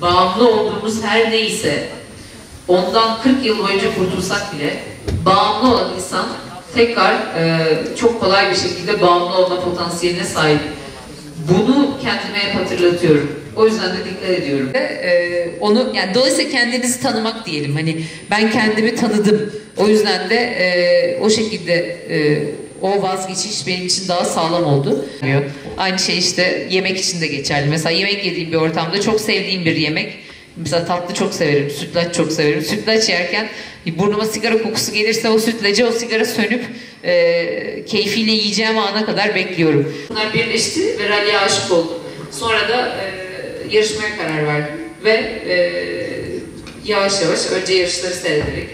Bağımlı olduğumuz her neyse ondan 40 yıl boyunca kurtulsak bile bağımlı olan insan tekrar çok kolay bir şekilde bağımlı olma potansiyeline sahip. Bunu kendime hep hatırlatıyorum. O yüzden de dikkat ediyorum. Onu yani dolayısıyla kendinizi tanımak diyelim. Hani ben kendimi tanıdım. O yüzden de o şekilde o vazgeçiş benim için daha sağlam oldu. Aynı şey işte yemek için de geçerli. Mesela yemek yediğim bir ortamda çok sevdiğim bir yemek. Mesela tatlı çok severim, sütlaç çok severim. Sütlaç yerken burnuma sigara kokusu gelirse o sütlacı, o sigara sönüp keyfiyle yiyeceğim ana kadar bekliyorum. Bunlar birleşti ve rally'e aşık oldum. Sonra da yarışmaya karar verdim ve yavaş yavaş önce yarışları seyrederek.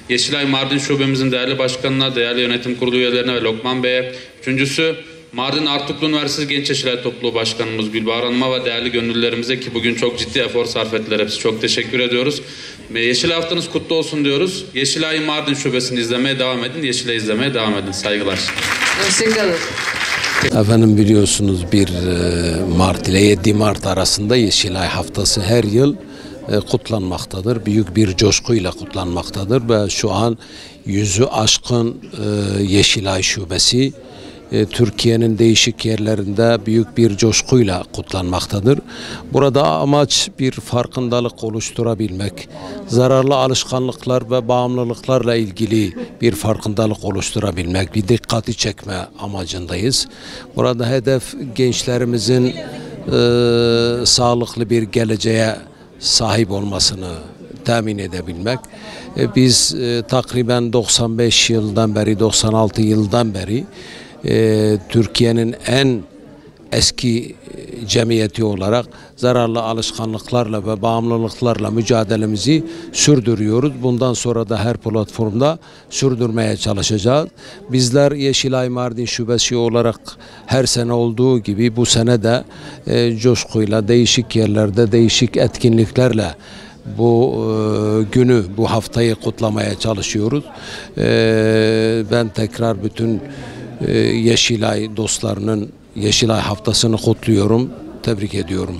Yeşilay Mardin Şubemizin değerli başkanına, değerli yönetim kurulu üyelerine ve Lokman Bey'e. Üçüncüsü Mardin Artuklu Üniversitesi Genç Yeşilay Topluluğu Başkanımız Gülbahar Hanım'a ve değerli gönüllülerimize ki bugün çok ciddi efor sarf ettiler. Hepsi çok teşekkür ediyoruz. Yeşilay haftanız kutlu olsun diyoruz. Yeşilay Mardin Şubesi'ni izlemeye devam edin. Yeşilay izlemeye devam edin. Saygılar. Hoşçakalın. Efendim biliyorsunuz 1 Mart ile 7 Mart arasında Yeşilay Haftası her yıl kutlanmaktadır. Büyük bir coşkuyla kutlanmaktadır ve şu an 100'ü aşkın Yeşilay Şubesi Türkiye'nin değişik yerlerinde büyük bir coşkuyla kutlanmaktadır. Burada amaç bir farkındalık oluşturabilmek, zararlı alışkanlıklar ve bağımlılıklarla ilgili bir farkındalık oluşturabilmek, bir dikkati çekme amacındayız. Burada hedef gençlerimizin sağlıklı bir geleceğe sahip olmasını temin edebilmek. Biz takriben 95 yıldan beri, 96 yıldan beri Türkiye'nin en eski cemiyeti olarak zararlı alışkanlıklarla ve bağımlılıklarla mücadelemizi sürdürüyoruz. Bundan sonra da her platformda sürdürmeye çalışacağız. Bizler Yeşilay Mardin Şubesi olarak her sene olduğu gibi bu sene de coşkuyla değişik yerlerde değişik etkinliklerle bu günü, bu haftayı kutlamaya çalışıyoruz. Ben tekrar bütün Yeşilay dostlarının Yeşilay haftasını kutluyorum, tebrik ediyorum.